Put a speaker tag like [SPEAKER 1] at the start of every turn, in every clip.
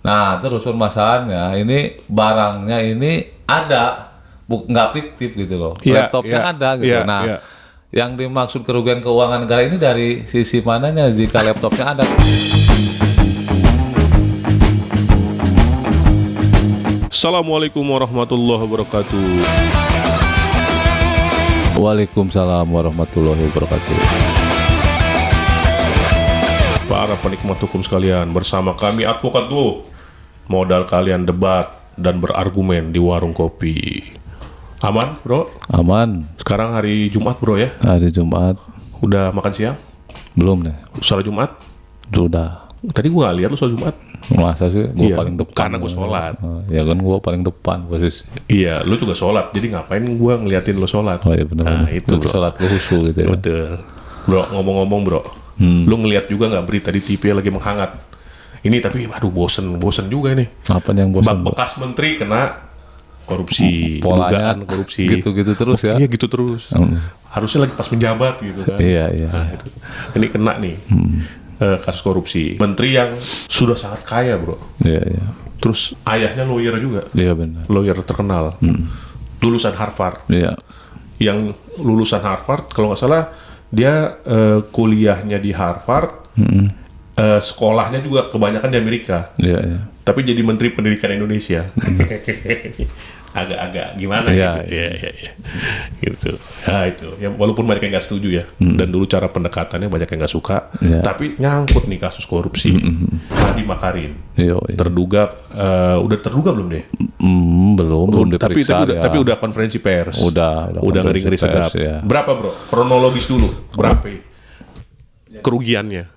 [SPEAKER 1] Nah, terus permasalahannya ini barangnya ini ada, nggak fiktif gitu loh. Laptopnya ada gitu. Yang dimaksud kerugian keuangan negara ini dari sisi mananya jika laptopnya ada?
[SPEAKER 2] Assalamualaikum warahmatullahi wabarakatuh.
[SPEAKER 1] Waalaikumsalam warahmatullahi wabarakatuh.
[SPEAKER 2] Para penikmat hukum sekalian, bersama kami Advokat Duo. Modal kalian debat dan berargumen di warung kopi. Aman, bro?
[SPEAKER 1] Aman.
[SPEAKER 2] Sekarang hari Jumat, bro ya?
[SPEAKER 1] Hari Jumat.
[SPEAKER 2] Udah makan siang?
[SPEAKER 1] Belum deh.
[SPEAKER 2] Sholat Jumat?
[SPEAKER 1] Sudah.
[SPEAKER 2] Tadi gua nggak lihat lu sholat Jumat.
[SPEAKER 1] Masa sih? Gue
[SPEAKER 2] Iya,
[SPEAKER 1] paling depan.
[SPEAKER 2] karena gua sholat.
[SPEAKER 1] Ya kan gue paling depan posisi.
[SPEAKER 2] Iya, lu juga sholat. Jadi ngapain gua ngeliatin lu sholat?
[SPEAKER 1] Oh iya benar.
[SPEAKER 2] Nah, itu bro.
[SPEAKER 1] Sholat gue khusyuk gitu ya.
[SPEAKER 2] Betul. Bro, ngomong-ngomong bro, lu ngelihat juga nggak berita di TV lagi menghangat? Ini tapi, aduh bosen juga ini.
[SPEAKER 1] Apa yang bosan?
[SPEAKER 2] Bekas menteri kena korupsi,
[SPEAKER 1] Polanya
[SPEAKER 2] dugaan korupsi.
[SPEAKER 1] gitu-gitu terus ya?
[SPEAKER 2] Iya gitu terus. Harusnya lagi pas menjabat gitu kan.
[SPEAKER 1] Iya.
[SPEAKER 2] Nah, itu. Ini kena nih kasus korupsi. Menteri yang sudah sangat kaya bro.
[SPEAKER 1] Iya.
[SPEAKER 2] Terus ayahnya lawyer juga.
[SPEAKER 1] Iya benar.
[SPEAKER 2] Lawyer terkenal. Lulusan Harvard.
[SPEAKER 1] Iya.
[SPEAKER 2] Yang lulusan Harvard kalau nggak salah dia kuliahnya di Harvard. Sekolahnya juga kebanyakan di Amerika.
[SPEAKER 1] Iya.
[SPEAKER 2] Tapi jadi Menteri Pendidikan Indonesia. Agak-agak gimana
[SPEAKER 1] Iya,
[SPEAKER 2] gitu. Iya. Gitu. Nah itu. Ya, walaupun banyak yang nggak setuju ya. Dan dulu cara pendekatannya banyak yang nggak suka.
[SPEAKER 1] Iya.
[SPEAKER 2] Tapi nyangkut nih kasus korupsi. Nadiem Makarim.
[SPEAKER 1] Iya.
[SPEAKER 2] Terduga, udah terduga belum deh?
[SPEAKER 1] Belum diperiksa
[SPEAKER 2] tapi udah konferensi pers.
[SPEAKER 1] Udah
[SPEAKER 2] ngeri-ngeri sedap.
[SPEAKER 1] Ya.
[SPEAKER 2] Berapa bro? Kronologis dulu. Berapa kerugiannya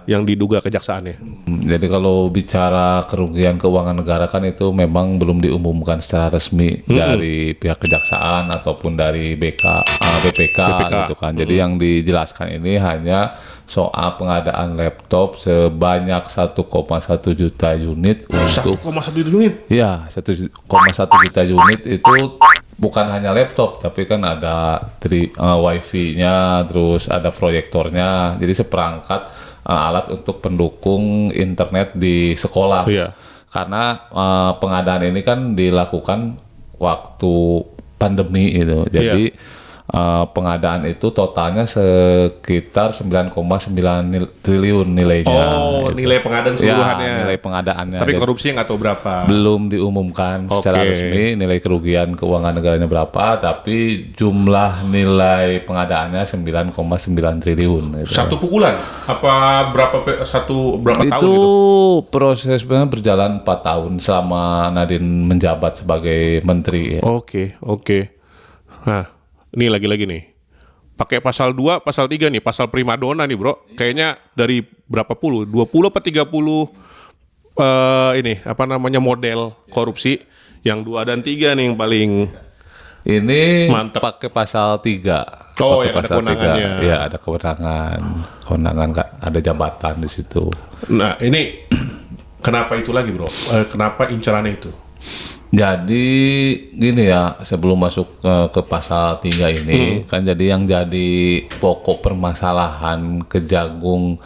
[SPEAKER 2] yang diduga kejaksaannya?
[SPEAKER 1] Jadi kalau bicara kerugian keuangan negara kan itu memang belum diumumkan secara resmi dari pihak kejaksaan ataupun dari BPK gitu kan. Jadi yang dijelaskan ini hanya soal pengadaan laptop sebanyak 1,1 juta unit untuk
[SPEAKER 2] 1,1 unit?
[SPEAKER 1] Ya, 1,1 juta unit itu bukan hanya laptop, tapi kan ada wifi-nya, terus ada proyektornya, jadi seperangkat alat untuk pendukung internet di sekolah.
[SPEAKER 2] Iya.
[SPEAKER 1] Karena pengadaan ini kan dilakukan waktu pandemi itu, jadi pengadaan itu totalnya sekitar 9,9 triliun nilainya.
[SPEAKER 2] Oh, gitu. Nilai pengadaan seluruhannya.
[SPEAKER 1] Ya, nilai pengadaannya.
[SPEAKER 2] Tapi korupsinya nggak tahu berapa.
[SPEAKER 1] Belum diumumkan secara resmi nilai kerugian keuangan negaranya berapa, tapi jumlah nilai pengadaannya 9,9 triliun. Gitu.
[SPEAKER 2] Satu pukulan? Apa berapa tahun
[SPEAKER 1] itu
[SPEAKER 2] gitu?
[SPEAKER 1] Prosesnya berjalan 4 tahun selama Nadiem menjabat sebagai menteri.
[SPEAKER 2] Oke. Nah, ini lagi-lagi nih. Pakai pasal 2, pasal 3 nih, pasal primadona nih, Bro. Kayaknya dari berapa puluh? 20 apa 30 model korupsi. Yang 2 dan 3 nih yang paling
[SPEAKER 1] ini
[SPEAKER 2] mantap.
[SPEAKER 1] Pakai pasal 3.
[SPEAKER 2] Oh,
[SPEAKER 1] pakai
[SPEAKER 2] yang
[SPEAKER 1] pasal
[SPEAKER 2] ada kewenangannya.
[SPEAKER 1] Ya, ada kewenangan ada jabatan di situ.
[SPEAKER 2] Nah, ini kenapa itu lagi, Bro? Kenapa incarannya itu?
[SPEAKER 1] Jadi gini ya, sebelum masuk ke pasal 3 ini kan jadi yang jadi pokok permasalahan Kejagung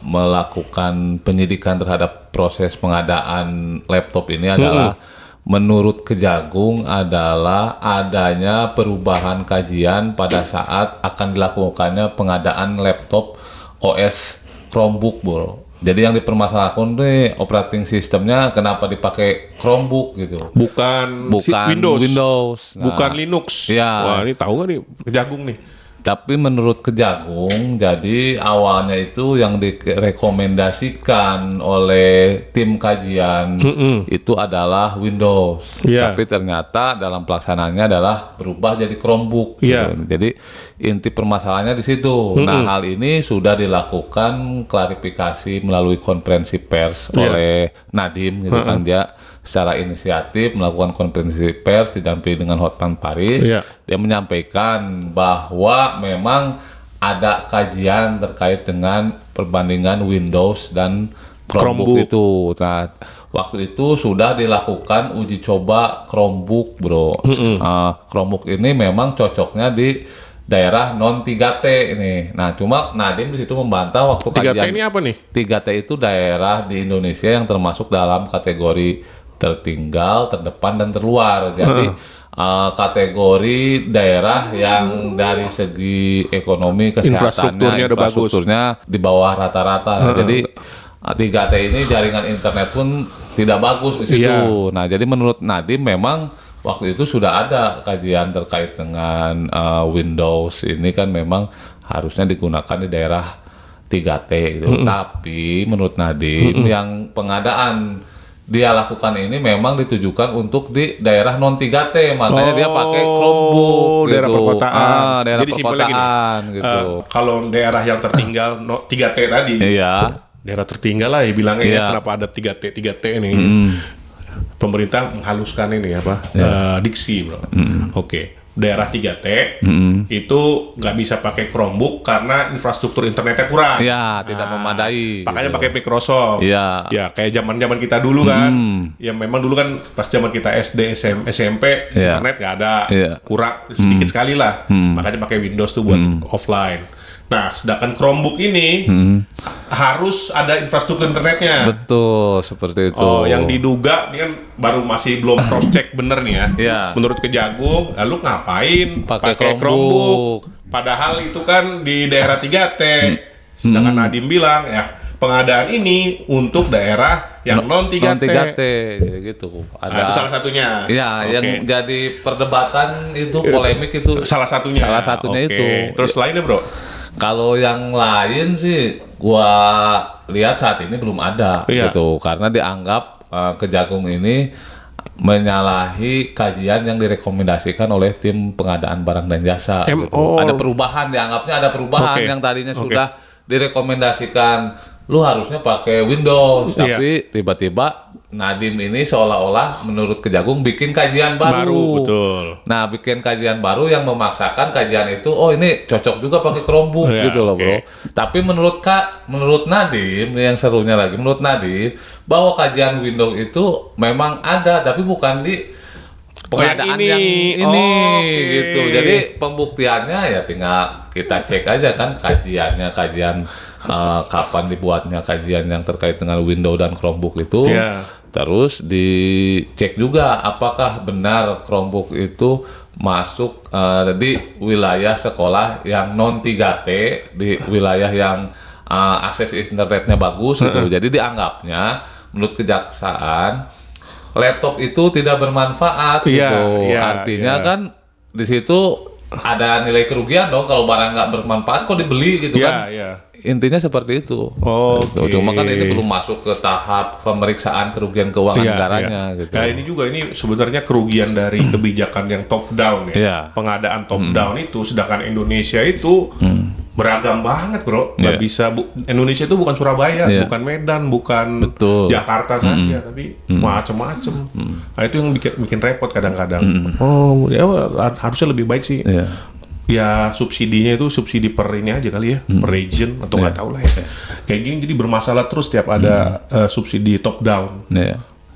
[SPEAKER 1] melakukan penyidikan terhadap proses pengadaan laptop ini adalah menurut Kejagung adalah adanya perubahan kajian pada saat akan dilakukannya pengadaan laptop OS Chromebook, bro. Jadi yang dipermasalahkan tuh operating sistemnya kenapa dipakai Chromebook gitu.
[SPEAKER 2] Bukan
[SPEAKER 1] Windows.
[SPEAKER 2] Nah, bukan Linux.
[SPEAKER 1] Ya.
[SPEAKER 2] Wah, ini tahu nggak nih Kejagung nih?
[SPEAKER 1] Tapi menurut Kejagung, jadi awalnya itu yang direkomendasikan oleh tim kajian itu adalah Windows. Tapi ternyata dalam pelaksanaannya adalah berubah jadi Chromebook. Gitu. Jadi inti permasalahannya di situ. Nah, hal ini sudah dilakukan klarifikasi melalui konferensi pers oleh Nadiem gitu kan, dia secara inisiatif melakukan konferensi pers didampingi dengan Hotman Paris. Dia menyampaikan bahwa memang ada kajian terkait dengan perbandingan Windows dan Chromebook itu. Nah, waktu itu sudah dilakukan uji coba Chromebook, bro. Chromebook ini memang cocoknya di daerah non 3T ini. Nah, cuma Nadiem di situ membantah waktu
[SPEAKER 2] 3T
[SPEAKER 1] kajian.
[SPEAKER 2] ini apa nih?
[SPEAKER 1] 3T itu daerah di Indonesia yang termasuk dalam kategori tertinggal, terdepan, dan terluar. Jadi kategori daerah yang dari segi ekonomi, kesehatannya, infrastrukturnya di bawah rata-rata. Jadi 3T ini jaringan internet pun tidak bagus di situ. Nah, jadi menurut Nadiem memang waktu itu sudah ada kajian terkait dengan Windows ini kan memang harusnya digunakan di daerah 3T gitu. Tapi menurut Nadiem yang pengadaan dia lakukan ini memang ditujukan untuk di daerah non 3T, makanya dia pakai Chromebook gitu.
[SPEAKER 2] Daerah perkotaan.
[SPEAKER 1] Daerah
[SPEAKER 2] jadi
[SPEAKER 1] perkotaan gitu.
[SPEAKER 2] Kalau daerah yang tertinggal 3T tadi.
[SPEAKER 1] Iya.
[SPEAKER 2] Daerah tertinggal lah ya bilangnya ya, kenapa ada 3T ini. Pemerintah menghaluskan ini diksi, Bro. Oke. Daerah 3T itu nggak bisa pakai Chromebook karena infrastruktur internetnya kurang.
[SPEAKER 1] Iya, tidak memadai.
[SPEAKER 2] Makanya
[SPEAKER 1] gitu.
[SPEAKER 2] pakai Microsoft.
[SPEAKER 1] Iya.
[SPEAKER 2] Ya, kayak zaman kita dulu kan. Ya memang dulu kan pas zaman kita SD, SMP, internet nggak ada. Kurang sedikit sekali lah. Makanya pakai Windows tuh buat offline. Nah, sedangkan Chromebook ini harus ada infrastruktur internetnya.
[SPEAKER 1] Betul, seperti itu.
[SPEAKER 2] Oh, yang diduga ini kan baru masih belum cross check bener nih ya.
[SPEAKER 1] Iya.
[SPEAKER 2] Menurut Kejagung, lalu ngapain
[SPEAKER 1] Pakai
[SPEAKER 2] Chromebook? Padahal itu kan di daerah 3T. Sedangkan Nadiem bilang ya pengadaan ini untuk daerah yang non 3T.
[SPEAKER 1] Gitu.
[SPEAKER 2] Itu salah satunya.
[SPEAKER 1] Iya, yang jadi perdebatan itu polemik itu
[SPEAKER 2] salah satunya.
[SPEAKER 1] Salah satunya itu.
[SPEAKER 2] Terus lainnya, Bro?
[SPEAKER 1] Kalau yang lain sih gua lihat saat ini belum ada gitu karena dianggap Kejagung ini menyalahi kajian yang direkomendasikan oleh tim pengadaan barang dan jasa. Gitu. Ada perubahan, dianggapnya ada perubahan yang tadinya sudah direkomendasikan lu harusnya pakai Windows, tapi tiba-tiba Nadiem ini seolah-olah menurut Kejagung bikin kajian baru.
[SPEAKER 2] Betul.
[SPEAKER 1] Nah, bikin kajian baru yang memaksakan kajian itu, oh ini cocok juga pakai Chromebook gitu loh, Bro. Tapi menurut Nadiem, yang serunya lagi, menurut Nadiem bahwa kajian Windows itu memang ada, tapi bukan di pengadaan yang ini gitu. Jadi pembuktiannya ya tinggal kita cek aja kan kajiannya, kapan dibuatnya kajian yang terkait dengan Windows dan Chromebook itu. Terus dicek juga apakah benar Chromebook itu masuk di wilayah sekolah yang non 3T, di wilayah yang akses internetnya bagus gitu. Jadi dianggapnya menurut kejaksaan laptop itu tidak bermanfaat gitu. Artinya kan di situ ada nilai kerugian dong kalau barang nggak bermanfaat kok dibeli gitu kan. Intinya seperti itu. Cuma kan ini belum masuk ke tahap pemeriksaan kerugian keuangan negaranya gitu.
[SPEAKER 2] Nah, ini sebenarnya kerugian dari kebijakan yang top down ya. Pengadaan top down itu, sedangkan Indonesia itu beragam banget, Bro. Nggak bisa Indonesia itu bukan Surabaya, bukan Medan, bukan Jakarta saja, tapi macam-macam. Nah, itu yang bikin repot kadang-kadang. Harusnya lebih baik sih. Ya subsidinya itu subsidi per ini aja kali ya, per region atau nggak tahu lah ya. Kayak gini jadi bermasalah terus tiap ada subsidi top down.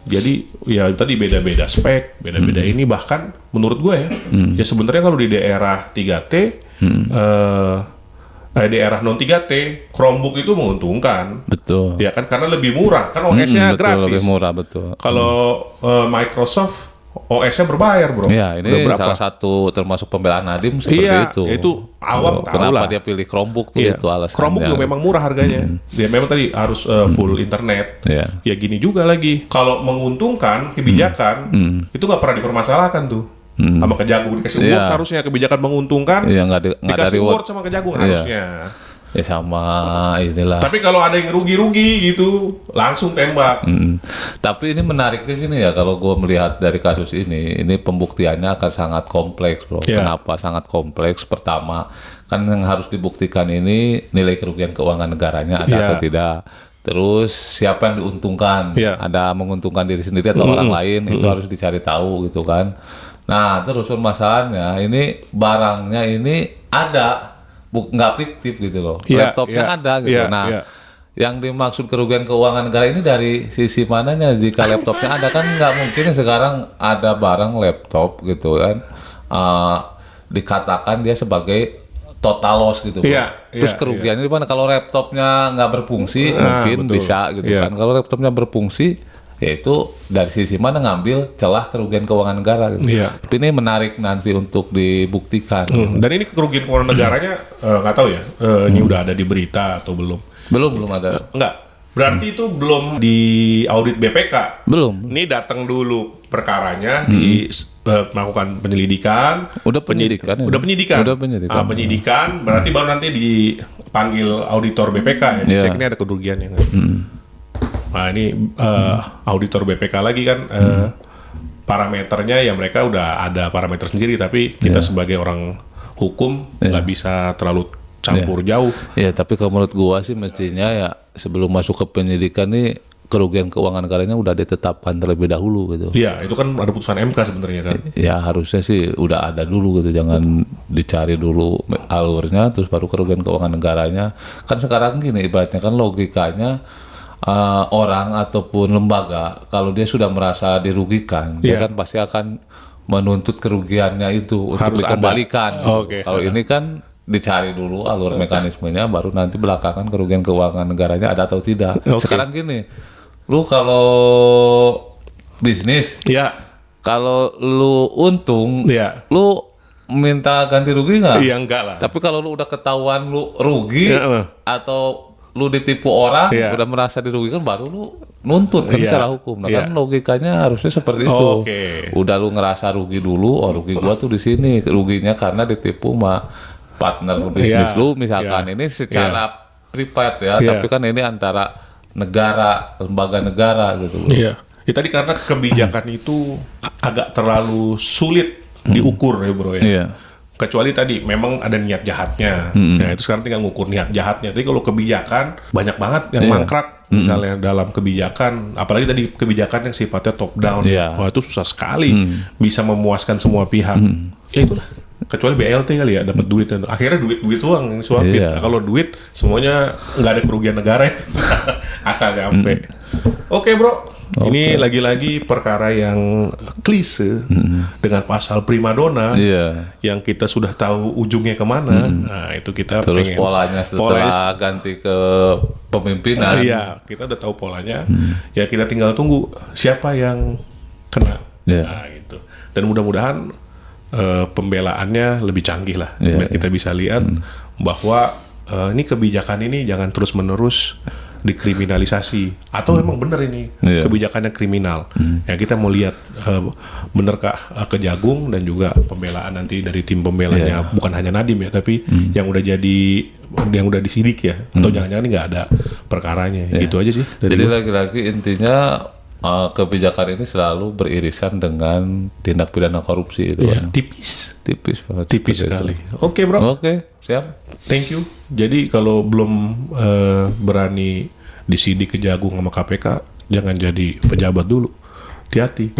[SPEAKER 2] Jadi ya tadi beda-beda spek, beda-beda ini, bahkan menurut gue ya sebenarnya kalau di daerah 3T, daerah non 3T, Chromebook itu menguntungkan.
[SPEAKER 1] Betul.
[SPEAKER 2] Ya kan karena lebih murah, kan OS-nya gratis.
[SPEAKER 1] Lebih murah, betul.
[SPEAKER 2] Kalau Microsoft OS-nya berbayar, Bro.
[SPEAKER 1] Iya, ini salah satu termasuk pembelaan Nadiem seperti itu.
[SPEAKER 2] Itu awam tahu
[SPEAKER 1] kenapa
[SPEAKER 2] lah.
[SPEAKER 1] dia pilih Chromebook tuh itu alasannya.
[SPEAKER 2] Chromebook juga memang murah harganya. Dia memang tadi harus full internet. Ya gini juga lagi. Kalau menguntungkan kebijakan itu nggak pernah dipermasalahkan tuh. Sama Kejagung dikasih award harusnya kebijakan menguntungkan. Dikasih award sama Kejagung harusnya.
[SPEAKER 1] Ya sama inilah.
[SPEAKER 2] Tapi kalau ada yang rugi-rugi gitu, langsung tembak.
[SPEAKER 1] Tapi ini menariknya gini ya, kalau gue melihat dari kasus ini pembuktiannya akan sangat kompleks, Bro. Kenapa sangat kompleks? Pertama, kan yang harus dibuktikan ini nilai kerugian keuangan negaranya ada atau tidak. Terus siapa yang diuntungkan? Ada menguntungkan diri sendiri atau orang lain, itu harus dicari tahu gitu kan. Nah, terus permasalahannya ini barangnya ini ada. Nggak fiktif gitu loh, laptopnya ada gitu. Yang dimaksud kerugian keuangan negara ini dari sisi mananya? Jika laptopnya ada kan nggak mungkin sekarang ada barang laptop gitu kan dikatakan dia sebagai total loss gitu. Terus kerugiannya di mana? Kalau laptopnya nggak berfungsi mungkin betul. Bisa gitu kan. Kalau laptopnya berfungsi, yaitu dari sisi mana ngambil celah kerugian keuangan negara gitu. Tapi ini menarik nanti untuk dibuktikan.
[SPEAKER 2] Dan ini kerugian keuangan negaranya nggak tahu ya, ini udah ada di berita atau belum?
[SPEAKER 1] Belum ada.
[SPEAKER 2] Enggak. Berarti itu belum di audit BPK.
[SPEAKER 1] Belum.
[SPEAKER 2] Ini datang dulu perkaranya di melakukan penyelidikan.
[SPEAKER 1] Udah penyidikan.
[SPEAKER 2] Penyidikan berarti baru nanti dipanggil auditor BPK ya. Cek ini ada kerugiannya kan. Nah ini auditor BPK lagi kan parameternya ya mereka udah ada parameter sendiri tapi kita sebagai orang hukum nggak bisa terlalu campur jauh.
[SPEAKER 1] Ya tapi kalau menurut gua sih mestinya ya sebelum masuk ke penyidikan nih kerugian keuangan negaranya udah ditetapkan terlebih dahulu gitu.
[SPEAKER 2] Iya itu kan ada putusan MK sebenarnya kan.
[SPEAKER 1] Ya harusnya sih udah ada dulu gitu, jangan dicari dulu alurnya terus baru kerugian keuangan negaranya. Kan sekarang gini ibaratnya kan logikanya orang ataupun lembaga kalau dia sudah merasa dirugikan dia kan pasti akan menuntut kerugiannya itu untuk dikembalikan. Kalau ini kan dicari dulu alur mekanismenya baru nanti belakangan kerugian keuangan negaranya ada atau tidak. Sekarang gini, lu kalau bisnis kalau lu untung lu minta ganti rugi nggak?
[SPEAKER 2] Iya enggak lah.
[SPEAKER 1] Tapi kalau lu udah ketahuan lu rugi atau lu ditipu orang udah merasa dirugikan baru lu nuntut kan secara hukum. Nah kan logikanya harusnya seperti itu. Udah lu ngerasa rugi dulu, rugi gua tuh di sini, ruginya karena ditipu mah partner bisnis lu misalkan ini secara private tapi kan ini antara negara, lembaga negara gitu.
[SPEAKER 2] Ya tadi karena kebijakan itu agak terlalu sulit diukur ya bro ya. Kecuali tadi memang ada niat jahatnya. Nah itu sekarang tinggal ngukur niat jahatnya. Tapi kalau kebijakan banyak banget yang mangkrak misalnya dalam kebijakan, apalagi tadi kebijakan yang sifatnya top down. Wah itu susah sekali bisa memuaskan semua pihak. Ya itulah. Kecuali BLT kali ya dapat duit dan akhirnya duit uang yang suapin. Nah, kalau duit semuanya nggak ada kerugian negara itu asal nyampe. Oke bro, ini lagi-lagi perkara yang klise dengan pasal primadona yang kita sudah tahu ujungnya kemana. Nah itu kita
[SPEAKER 1] terus pengen polanya setelah ganti ke pemimpinan.
[SPEAKER 2] Kita udah tahu polanya. Ya kita tinggal tunggu siapa yang kena. Nah itu. Dan mudah-mudahan pembelaannya lebih canggih lah, biar kita bisa lihat bahwa ini kebijakan ini jangan terus-menerus dikriminalisasi atau memang benar ini kebijakannya kriminal. Ya kita mau lihat benerkah Kejagung dan juga pembelaan nanti dari tim pembelanya bukan hanya Nadiem ya, tapi yang udah disidik ya, atau jangan-jangan nggak ada perkaranya. Gitu aja sih.
[SPEAKER 1] Jadi lagi-lagi intinya kebijakan ini selalu beririsan dengan tindak pidana korupsi itu kan.
[SPEAKER 2] Tipis banget.
[SPEAKER 1] Tipis
[SPEAKER 2] sekali. Oke bro.
[SPEAKER 1] Siap.
[SPEAKER 2] Thank you. Jadi kalau belum berani disidik Kejagung sama KPK, jangan jadi pejabat dulu. Hati-hati.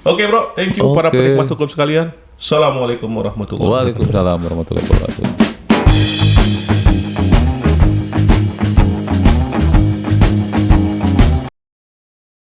[SPEAKER 2] Oke bro, thank you para penikmat hukum sekalian. Assalamualaikum warahmatullahi wabarakatuh.
[SPEAKER 1] Waalaikumsalam warahmatullahi wabarakatuh.